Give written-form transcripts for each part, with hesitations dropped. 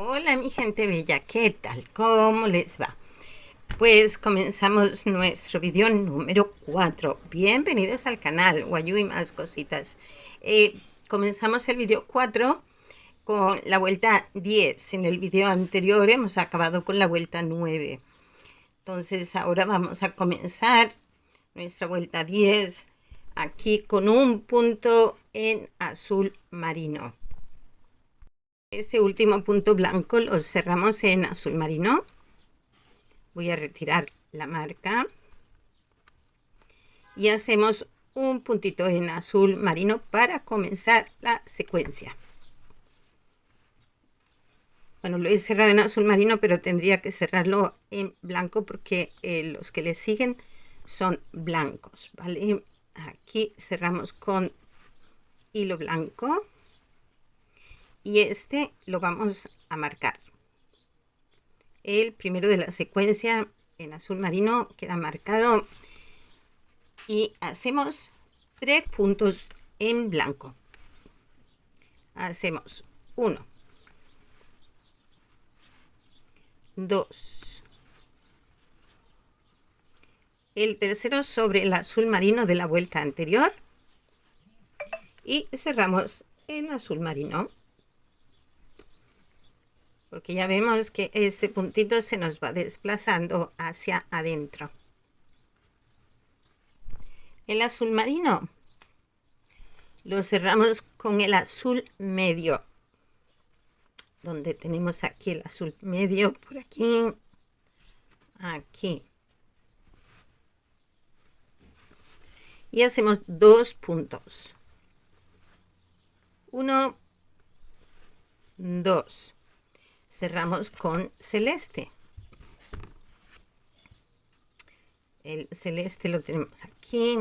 Hola mi gente bella, ¿qué tal? ¿Cómo les va? Pues comenzamos nuestro video número 4. Bienvenidos al canal Guayú y más cositas. Comenzamos el video 4 con la vuelta 10. En el video anterior hemos acabado con la vuelta 9. Entonces ahora vamos a comenzar nuestra vuelta 10 aquí con un punto en azul marino. Este último punto blanco lo cerramos en azul marino. Voy a retirar la marca y hacemos un puntito en azul marino para comenzar la secuencia. Bueno, lo he cerrado en azul marino, pero tendría que cerrarlo en blanco porque los que le siguen son blancos, ¿vale? Aquí cerramos con hilo blanco y este lo vamos a marcar. El primero de la secuencia en azul marino queda marcado y hacemos 3 puntos en blanco. Hacemos 1, 2, el tercero sobre el azul marino de la vuelta anterior y cerramos en azul marino, porque ya vemos que este puntito se nos va desplazando hacia adentro. El azul marino lo cerramos con el azul medio, donde tenemos aquí el azul medio, por aquí, aquí. Y hacemos 2 puntos. 1, 2. Cerramos con celeste. El celeste lo tenemos aquí.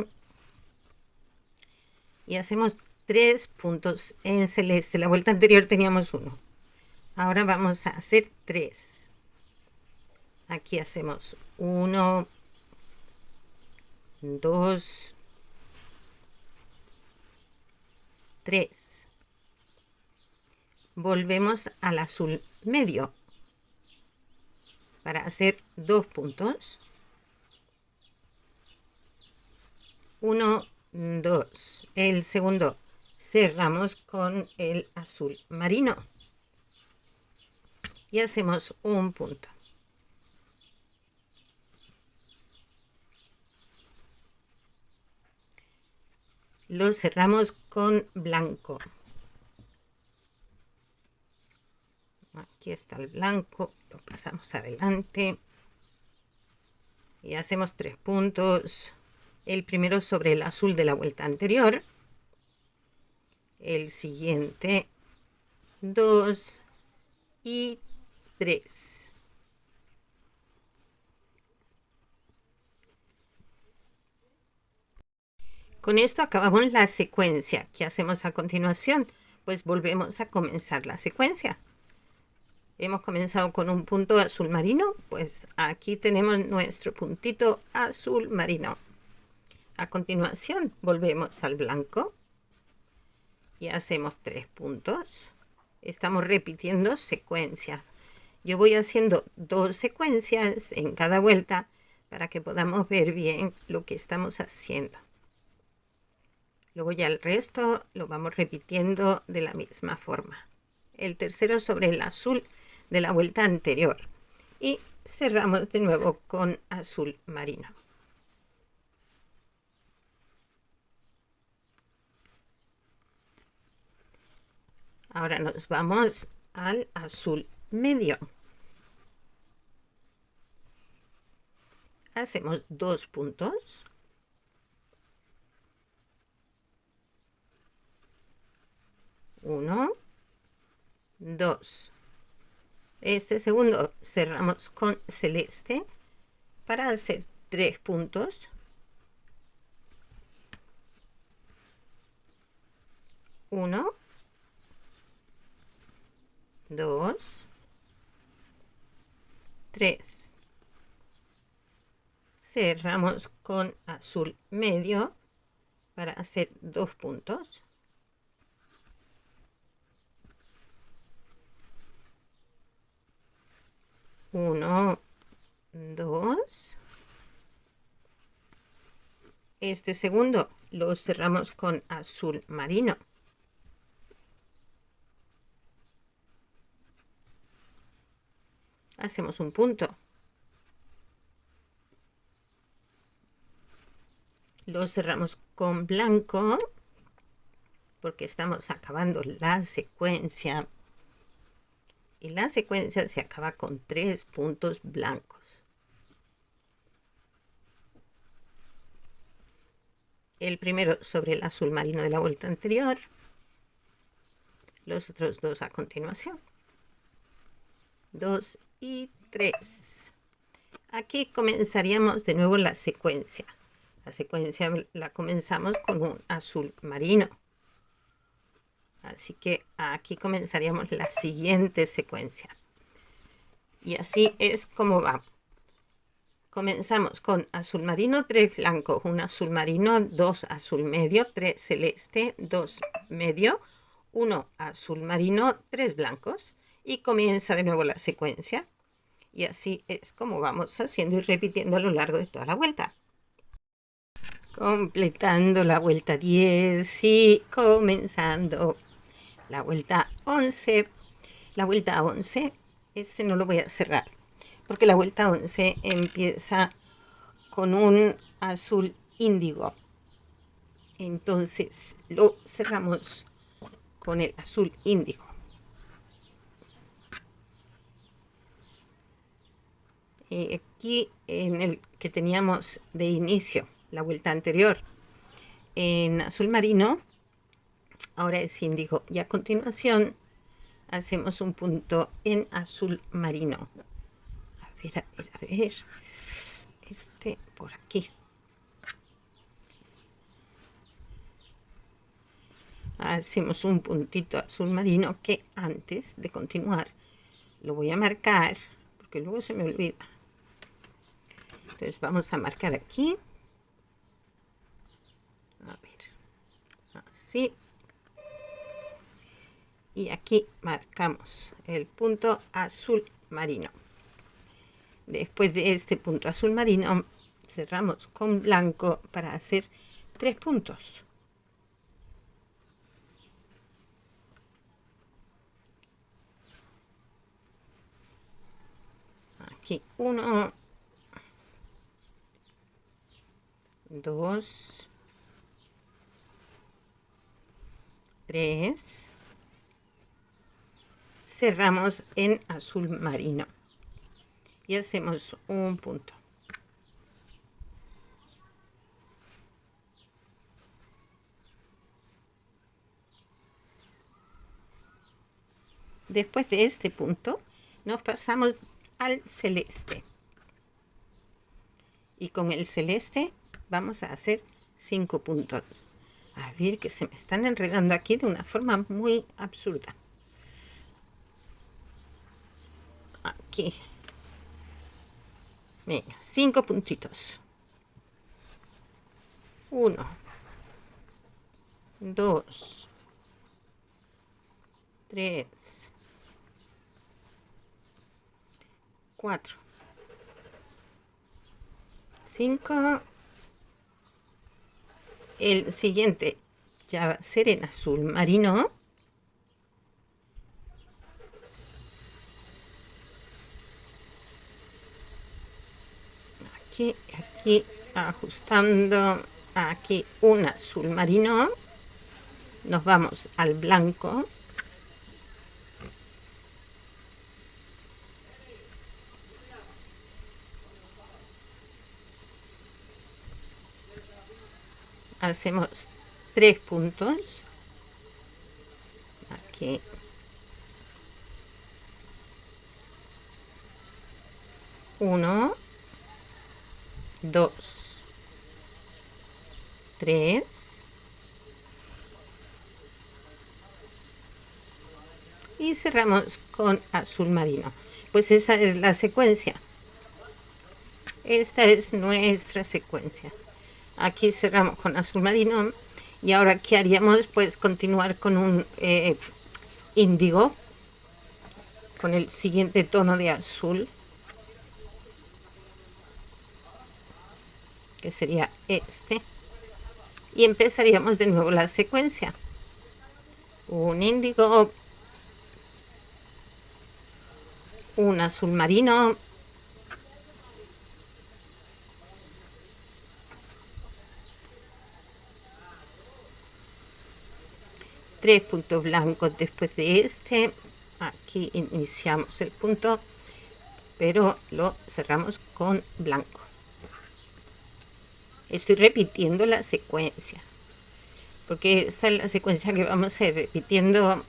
Y hacemos 3 puntos en celeste. La vuelta anterior teníamos 1. Ahora vamos a hacer 3. Aquí hacemos 1, 2, 3. Volvemos al azul medio para hacer 2 puntos. 1, 2. El segundo cerramos con el azul marino y hacemos un punto. Lo cerramos con blanco. Aquí está el blanco, lo pasamos adelante y hacemos 3 puntos. El primero sobre el azul de la vuelta anterior, el siguiente 2 y 3. Con esto acabamos la secuencia. ¿Qué hacemos a continuación? Pues volvemos a comenzar la secuencia. Hemos comenzado con un punto azul marino, pues aquí tenemos nuestro puntito azul marino. A continuación volvemos al blanco y hacemos 3 puntos. Estamos repitiendo secuencia. Yo voy haciendo 2 secuencias en cada vuelta para que podamos ver bien lo que estamos haciendo. Luego ya el resto lo vamos repitiendo de la misma forma. El tercero sobre el azul de la vuelta anterior y cerramos de nuevo con azul marino. Ahora nos vamos al azul medio. Hacemos 2 puntos. 1, 2. Este segundo cerramos con celeste para hacer 3 puntos. 1, 2, 3. Cerramos con azul medio para hacer 2 puntos. 1, 2. Este segundo lo cerramos con azul marino. Hacemos un punto. Lo cerramos con blanco porque estamos acabando la secuencia. Y la secuencia se acaba con 3 puntos blancos. El primero sobre el azul marino de la vuelta anterior. Los otros 2 a continuación. 2 y 3. Aquí comenzaríamos de nuevo la secuencia. La secuencia la comenzamos con un azul marino. Así que aquí comenzaríamos la siguiente secuencia. Y así es como va. Comenzamos con azul marino, 3 blancos, 1 azul marino, 2 azul medio, 3 celeste, 2 medio, 1 azul marino, 3 blancos. Y comienza de nuevo la secuencia. Y así es como vamos haciendo y repitiendo a lo largo de toda la vuelta. Completando la vuelta 10 y comenzando la vuelta 11. La vuelta 11, no lo voy a cerrar, porque la vuelta 11 empieza con un azul índigo. Entonces lo cerramos con el azul índigo. Aquí en el que teníamos de inicio, la vuelta anterior, en azul marino, ahora es índigo. Y a continuación hacemos un punto en azul marino. A ver, a ver. Por aquí. Hacemos un puntito azul marino que antes de continuar lo voy a marcar porque luego se me olvida. Entonces vamos a marcar aquí. A ver. Así. Y aquí marcamos el punto azul marino. Después de este punto azul marino, cerramos con blanco para hacer 3 puntos. Aquí 1, 2, 3. Cerramos en azul marino y hacemos un punto. Después de este punto nos pasamos al celeste y con el celeste vamos a hacer 5 puntos. A ver, que se me están enredando aquí de una forma muy absurda. Aquí. Venga, 5 puntitos. 1, 2, 3, 4, 5. El siguiente ya va a ser en azul marino. Aquí ajustando, aquí un azul marino. Nos vamos al blanco. Hacemos 3 puntos. Aquí. Uno, 2, 3. Y cerramos con azul marino. Pues esa es la secuencia. Esta es nuestra secuencia. Aquí cerramos con azul marino. Y ahora, ¿qué haríamos? Pues continuar con un índigo. Con el siguiente tono de azul. que sería este, y empezaríamos de nuevo la secuencia. Un índigo, un azul marino, tres puntos blancos después de este. Aquí iniciamos el punto, pero lo cerramos con blanco. Estoy repitiendo la secuencia, porque esta es la secuencia que vamos a ir repitiendo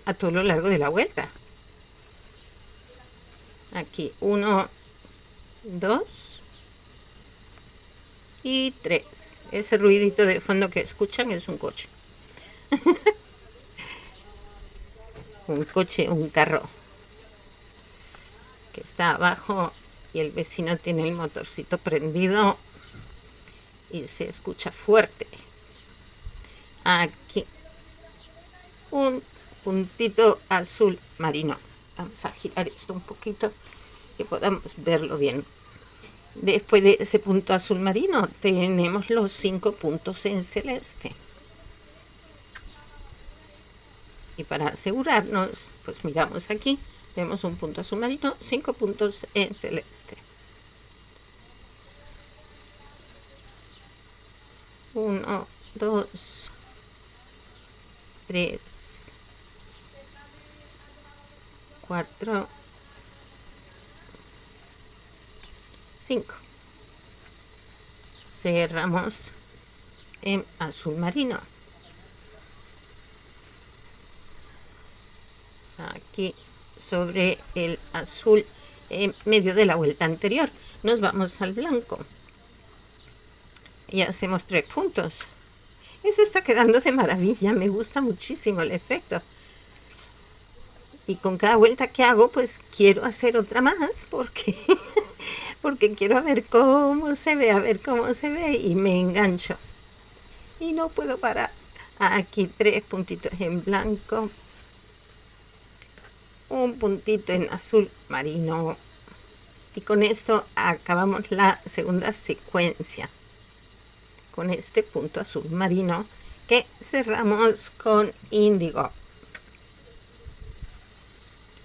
a todo lo largo de la vuelta. Aquí 1, 2 y 3. Ese ruidito de fondo que escuchan es un coche. Un coche, un carro que está abajo y el vecino tiene el motorcito prendido y se escucha fuerte. Aquí un puntito azul marino. Vamos a girar esto un poquito que podamos verlo bien. Después de ese punto azul marino tenemos los 5 puntos en celeste. Y para asegurarnos, pues miramos aquí, vemos un punto azul marino, 5 puntos en celeste. 1, 2, 3, 4, 5. Cerramos en azul marino. Aquí sobre el azul en medio de la vuelta anterior. Nos vamos al blanco y hacemos 3 puntos. Eso está quedando de maravilla, me gusta muchísimo el efecto. Y con cada vuelta que hago, pues quiero hacer otra más porque, porque quiero ver cómo se ve, a ver cómo se ve y me engancho. Y no puedo parar. Aquí 3 puntitos en blanco, un puntito en azul marino. Y con esto acabamos la segunda secuencia. Con este punto azul marino que cerramos con índigo.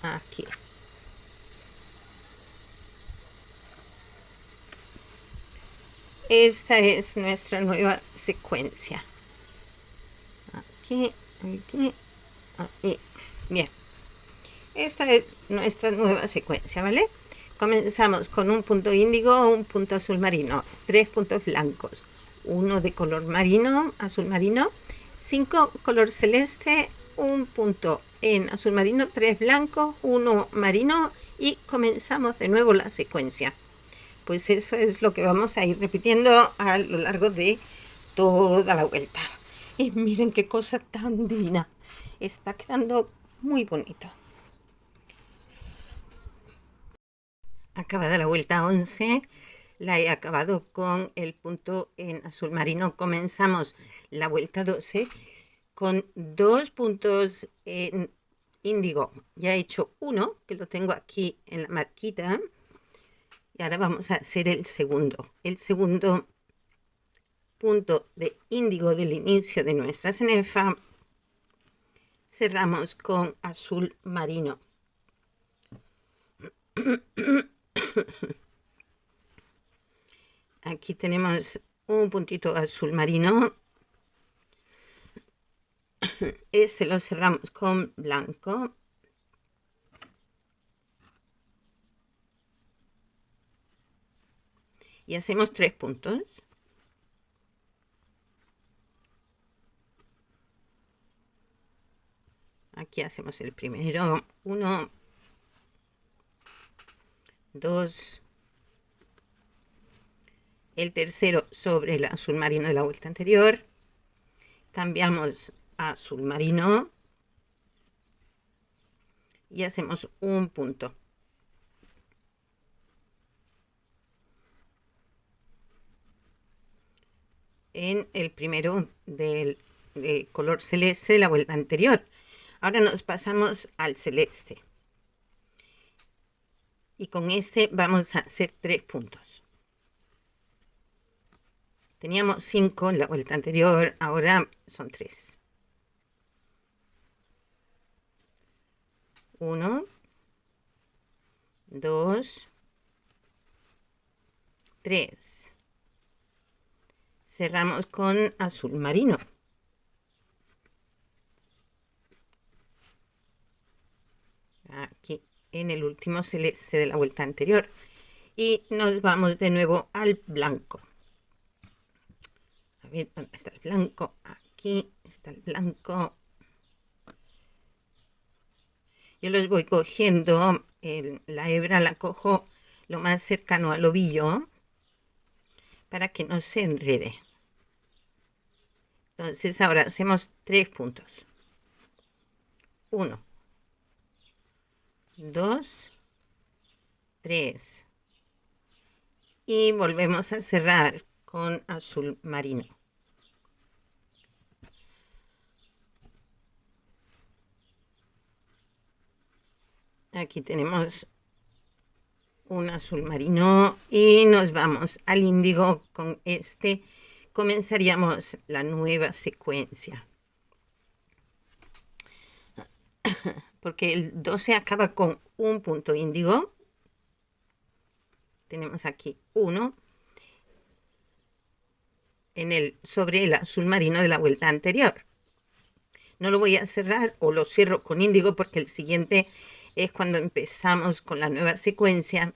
Aquí. Esta es nuestra nueva secuencia. Aquí, aquí, aquí. Bien. Esta es nuestra nueva secuencia, ¿vale? Comenzamos con un punto índigo, un punto azul marino, 3 puntos blancos, uno de color marino, azul marino, 5 color celeste, un punto en azul marino, 3 blancos, 1 marino y comenzamos de nuevo la secuencia. Pues eso es lo que vamos a ir repitiendo a lo largo de toda la vuelta. Y miren qué cosa tan divina. Está quedando muy bonito. Acabada la vuelta 11, la he acabado con el punto en azul marino. Comenzamos la vuelta 12 con 2 puntos en índigo. Ya he hecho uno, que lo tengo aquí en la marquita. Y ahora vamos a hacer el segundo. El segundo punto de índigo del inicio de nuestra cenefa. Cerramos con azul marino. Aquí tenemos un puntito azul marino. Este lo cerramos con blanco. Y hacemos 3 puntos. Aquí hacemos el primero. 1, 2. El tercero sobre el azul marino de la vuelta anterior. Cambiamos a azul marino. Y hacemos un punto. En el primero del color celeste de la vuelta anterior. Ahora nos pasamos al celeste. Y con este vamos a hacer 3 puntos. Teníamos 5 en la vuelta anterior, ahora son 3. 1, 2, 3. Cerramos con azul marino. Aquí en el último celeste de la vuelta anterior. Y nos vamos de nuevo al blanco. A ver, ¿dónde está el blanco? Aquí está el blanco. Yo los voy cogiendo, la hebra la cojo lo más cercano al ovillo para que no se enrede. Entonces ahora hacemos 3 puntos. 1, 2, 3. Y volvemos a cerrar con azul marino. Aquí tenemos un azul marino y nos vamos al índigo. Con este comenzaríamos la nueva secuencia, porque el 12 acaba con un punto índigo. Tenemos aquí 1 sobre el azul marino de la vuelta anterior. No lo voy a cerrar o lo cierro con índigo porque el siguiente es cuando empezamos con la nueva secuencia,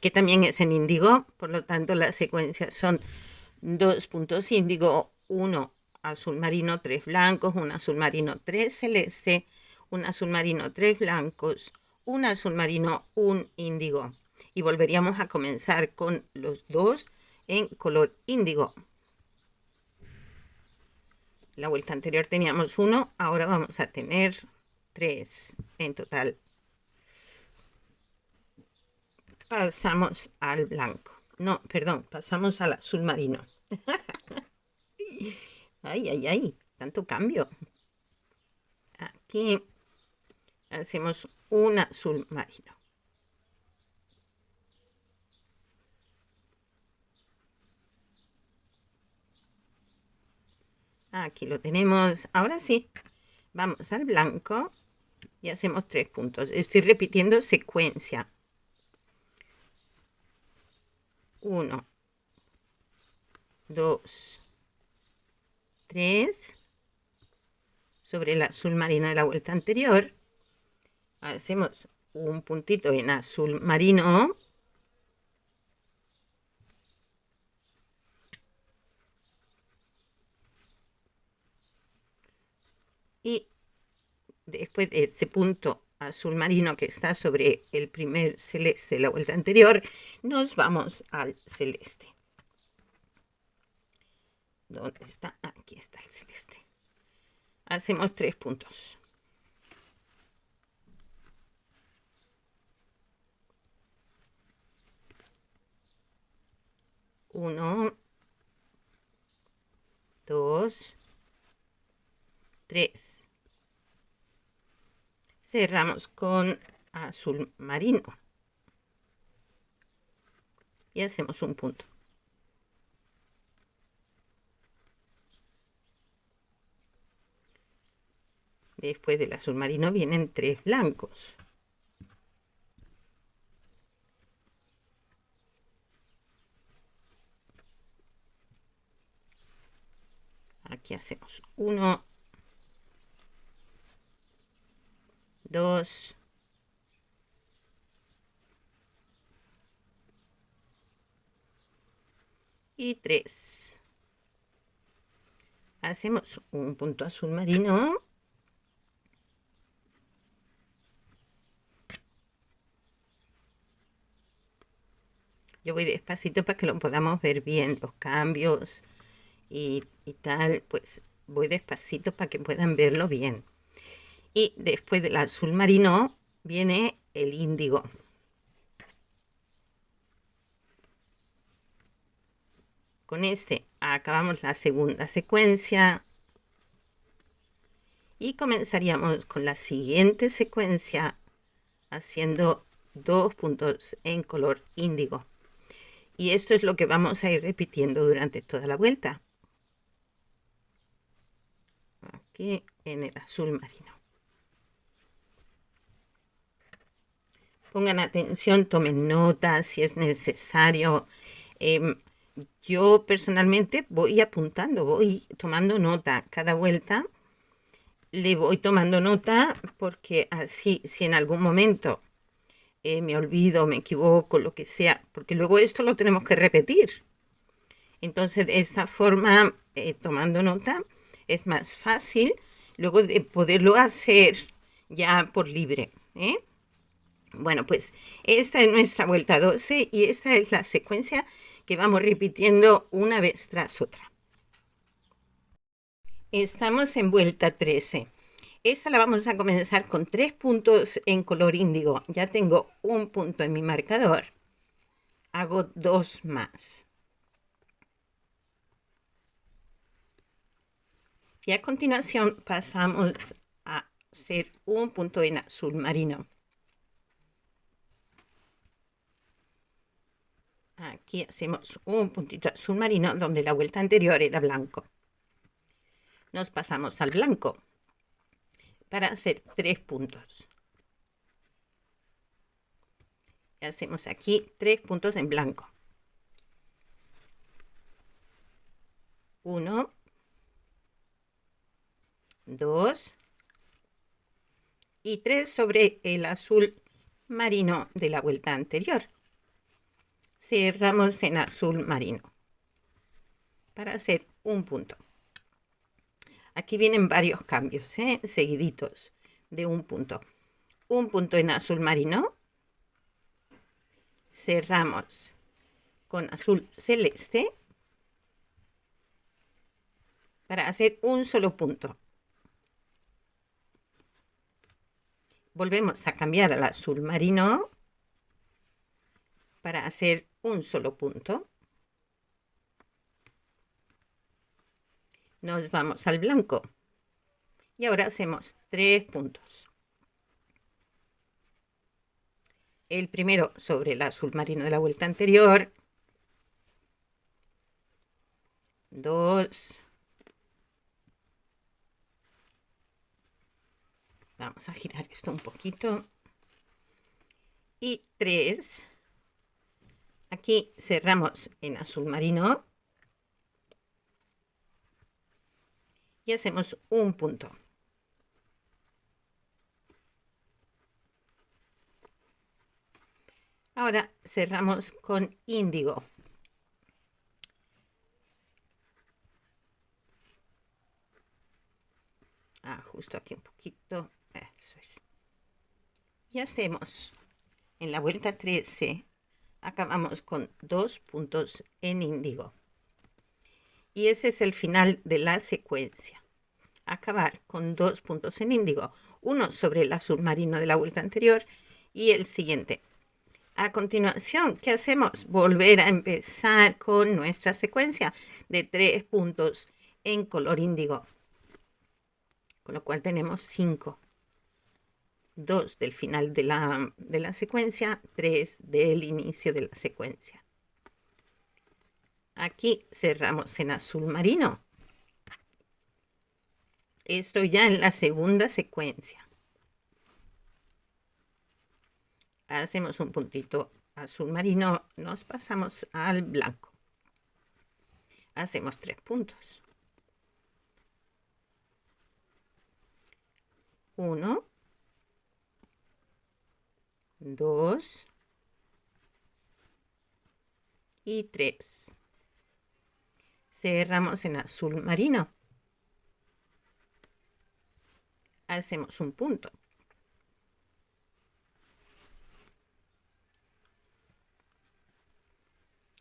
que también es en índigo. Por lo tanto, la secuencia son 2 puntos índigo, 1 azul marino, 3 blancos, un azul marino, 3 celeste, un azul marino, 3 blancos, un azul marino, un índigo. Y volveríamos a comenzar con los 2 en color índigo. La vuelta anterior teníamos 1, ahora vamos a tener 3 en total. Pasamos al blanco. No, perdón, pasamos al azul marino. Ay, ay, ay, tanto cambio. Aquí hacemos un azul marino. Aquí lo tenemos. Ahora sí, vamos al blanco y hacemos 3 puntos. Estoy repitiendo secuencia. 1, 2, 3. Sobre el azul marino de la vuelta anterior hacemos un puntito en azul marino. Y después de este punto azul marino que está sobre el primer celeste de la vuelta anterior, nos vamos al celeste. ¿Dónde está? Aquí está el celeste. Hacemos 3 puntos. 1, 2, 3. Cerramos con azul marino y hacemos un punto. Después del azul marino vienen 3 blancos. Aquí hacemos 1, 2, 3. Hacemos un punto azul marino. Yo voy despacito para que lo podamos ver bien, los cambios y tal. Pues voy despacito para que puedan verlo bien. Y después del azul marino viene el índigo. Con este acabamos la segunda secuencia y comenzaríamos con la siguiente secuencia haciendo 2 puntos en color índigo. Y esto es lo que vamos a ir repitiendo durante toda la vuelta. Aquí en el azul marino. Pongan atención, tomen nota si es necesario. Yo personalmente voy apuntando, voy tomando nota cada vuelta. Le voy tomando nota porque así, si en algún momento me olvido, me equivoco, lo que sea, porque luego esto lo tenemos que repetir. Entonces, de esta forma, tomando nota, es más fácil luego de poderlo hacer ya por libre. Bueno, pues esta es nuestra vuelta 12 y esta es la secuencia que vamos repitiendo una vez tras otra. Estamos en vuelta 13. Esta la vamos a comenzar con 3 puntos en color índigo. Ya tengo un punto en mi marcador. Hago 2 más. Y a continuación pasamos a hacer un punto en azul marino. Aquí hacemos un puntito azul marino donde la vuelta anterior era blanco. Nos pasamos al blanco para hacer 3 puntos. Y hacemos aquí 3 puntos en blanco. 1, 2 y 3 sobre el azul marino de la vuelta anterior. Cerramos en azul marino para hacer un punto. Aquí vienen varios cambios, seguiditos de un punto. Un punto en azul marino. Cerramos con azul celeste para hacer un solo punto. Volvemos a cambiar al azul marino para hacer un solo punto. Nos vamos al blanco y ahora hacemos 3 puntos. El primero sobre el azul marino de la vuelta anterior. 2. Vamos a girar esto un poquito. Y 3. Aquí cerramos en azul marino. Y hacemos un punto. Ahora cerramos con índigo. Justo aquí un poquito. Eso es. Y hacemos en la vuelta 13. Acabamos con 2 puntos en índigo. Y ese es el final de la secuencia. Acabar con 2 puntos en índigo. Uno sobre el azul marino de la vuelta anterior y el siguiente. A continuación, ¿qué hacemos? Volver a empezar con nuestra secuencia de 3 puntos en color índigo. Con lo cual tenemos 5. 2 del final de la secuencia, 3 del inicio de la secuencia. Aquí cerramos en azul marino. Estoy ya en la segunda secuencia. Hacemos un puntito azul marino, nos pasamos al blanco. Hacemos 3 puntos. 1, 2 y 3. Cerramos en azul marino. Hacemos un punto.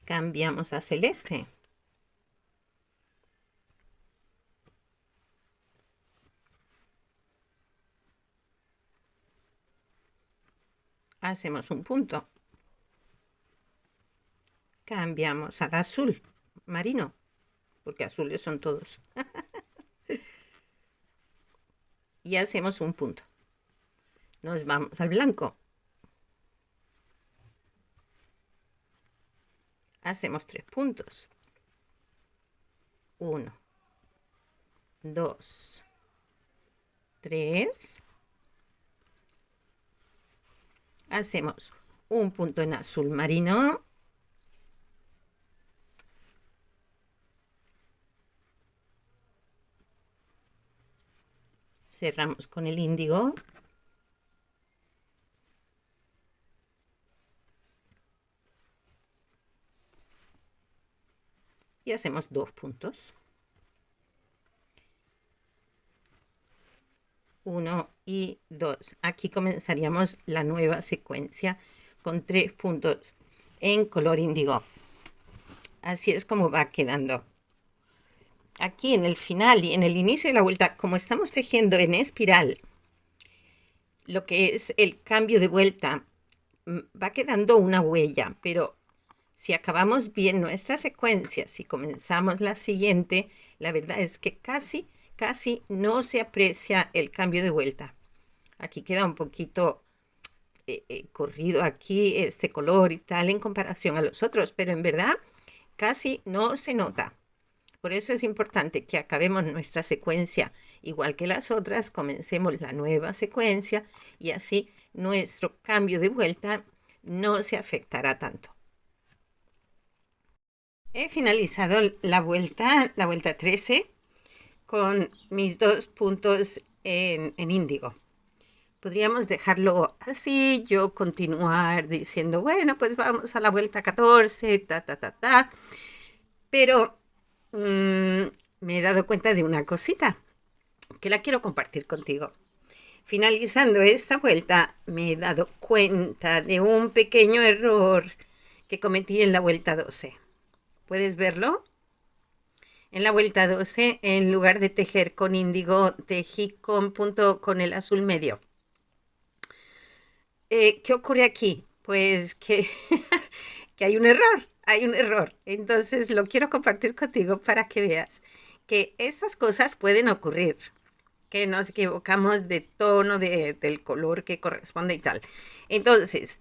Cambiamos a celeste. Hacemos un punto. Cambiamos al azul marino, porque azules son todos. Y hacemos un punto. Nos vamos al blanco. hacemos 3 puntos. 1, 2, 3. Hacemos un punto en azul marino. Cerramos con el índigo. Y hacemos 2 puntos. 1 y 2. Aquí comenzaríamos la nueva secuencia con 3 puntos en color índigo. Así es como va quedando. Aquí en el final y en el inicio de la vuelta, como estamos tejiendo en espiral, lo que es el cambio de vuelta, va quedando una huella, pero si acabamos bien nuestra secuencia, si comenzamos la siguiente, la verdad es que casi no se aprecia el cambio de vuelta. Aquí queda un poquito corrido aquí este color y tal en comparación a los otros, pero en verdad casi no se nota. Por eso es importante que acabemos nuestra secuencia igual que las otras, comencemos la nueva secuencia y así nuestro cambio de vuelta no se afectará tanto. He finalizado la vuelta 13 con mis 2 puntos en índigo. Podríamos dejarlo así, yo continuar diciendo, bueno, pues vamos a la vuelta 14, pero me he dado cuenta de una cosita que la quiero compartir contigo. Finalizando esta vuelta, me he dado cuenta de un pequeño error que cometí en la vuelta 12. ¿Puedes verlo? En la vuelta 12, en lugar de tejer con índigo, tejí con punto con el azul medio. ¿Qué ocurre aquí? Pues que, que hay un error. Entonces lo quiero compartir contigo para que veas que estas cosas pueden ocurrir, que nos equivocamos de tono, del color que corresponde y tal. Entonces,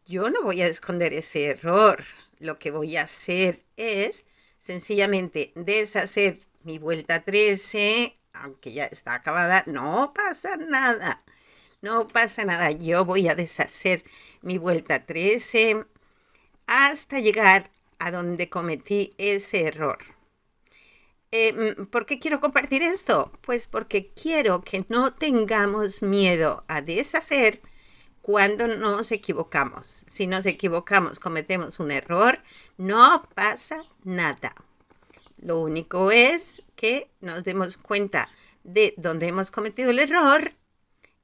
yo no voy a esconder ese error. Lo que voy a hacer es sencillamente deshacer mi vuelta 13, aunque ya está acabada, no pasa nada. No pasa nada, yo voy a deshacer mi vuelta 13 hasta llegar a donde cometí ese error. ¿Por qué quiero compartir esto? Pues porque quiero que no tengamos miedo a deshacer cuando nos equivocamos. Si nos equivocamos, cometemos un error, no pasa nada. Lo único es que nos demos cuenta de dónde hemos cometido el error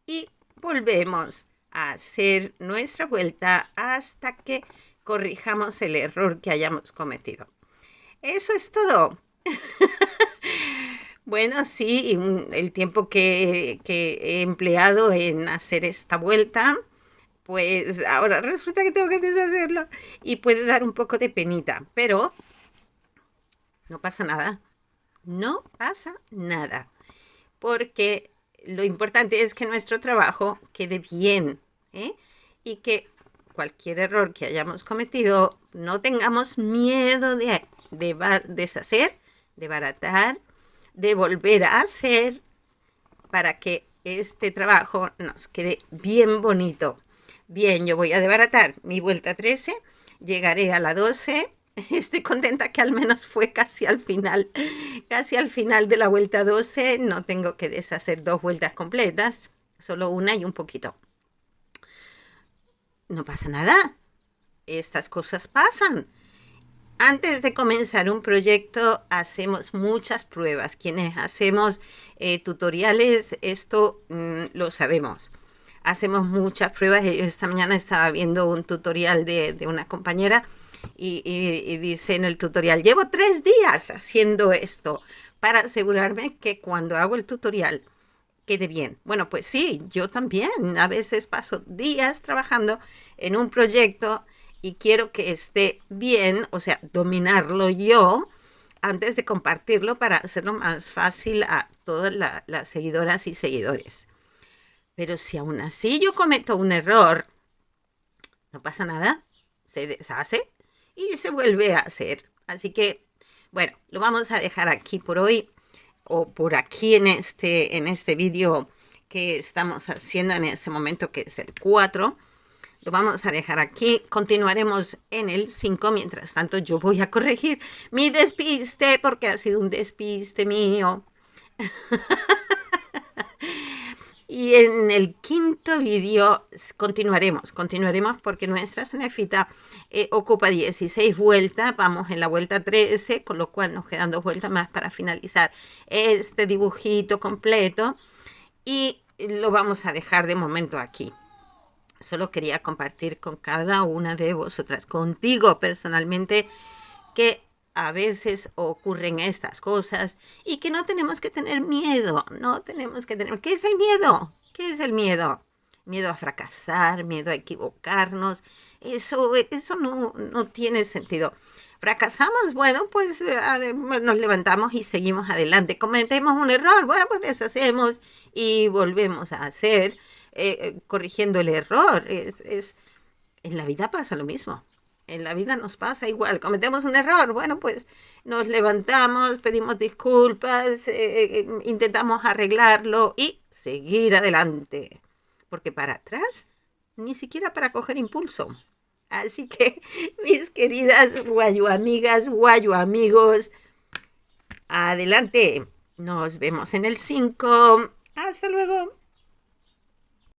y volvemos a hacer nuestra vuelta hasta que corrijamos el error que hayamos cometido. Eso es todo. Bueno, sí, el tiempo que he empleado en hacer esta vuelta, pues ahora resulta que tengo que deshacerlo y puede dar un poco de penita, pero no pasa nada. No pasa nada, porque lo importante es que nuestro trabajo quede bien, y que cualquier error que hayamos cometido no tengamos miedo de deshacer, de baratar, de volver a hacer para que este trabajo nos quede bien bonito. Bien, yo voy a desbaratar mi vuelta 13, llegaré a la 12. Estoy contenta que al menos fue casi al final de la vuelta 12. No tengo que deshacer 2 vueltas completas, solo una y un poquito. No pasa nada. Estas cosas pasan. Antes de comenzar un proyecto hacemos muchas pruebas. Quienes hacemos tutoriales, esto lo sabemos. Hacemos muchas pruebas. Esta mañana estaba viendo un tutorial de una compañera y dice en el tutorial, llevo 3 días haciendo esto para asegurarme que cuando hago el tutorial quede bien. Bueno, pues sí, yo también. A veces paso días trabajando en un proyecto y quiero que esté bien, o sea, dominarlo yo antes de compartirlo para hacerlo más fácil a todas las seguidoras y seguidores. Pero si aún así yo cometo un error, no pasa nada, se deshace y se vuelve a hacer. Así que, bueno, lo vamos a dejar aquí por hoy, o por aquí en este vídeo que estamos haciendo en este momento, que es el 4. Lo vamos a dejar aquí. Continuaremos en el 5. Mientras tanto, yo voy a corregir mi despiste, porque ha sido un despiste mío. Y en el 5.º vídeo continuaremos porque nuestra cenefita ocupa 16 vueltas. Vamos en la vuelta 13, con lo cual nos quedan 2 vueltas más para finalizar este dibujito completo. Y lo vamos a dejar de momento aquí. Solo quería compartir con cada una de vosotras, contigo personalmente, que a veces ocurren estas cosas y que no tenemos que tener miedo, no tenemos que tener... ¿Qué es el miedo? ¿Qué es el miedo? Miedo a fracasar, miedo a equivocarnos. Eso no tiene sentido. Fracasamos, bueno, pues nos levantamos y seguimos adelante. Cometemos un error, bueno, pues deshacemos y volvemos a hacer, corrigiendo el error. En la vida pasa lo mismo. En la vida nos pasa igual. Cometemos un error, bueno, pues nos levantamos, pedimos disculpas, intentamos arreglarlo y seguir adelante. Porque para atrás, ni siquiera para coger impulso. Así que, mis queridas guayu amigas, guayu amigos, adelante. Nos vemos en el 5. Hasta luego.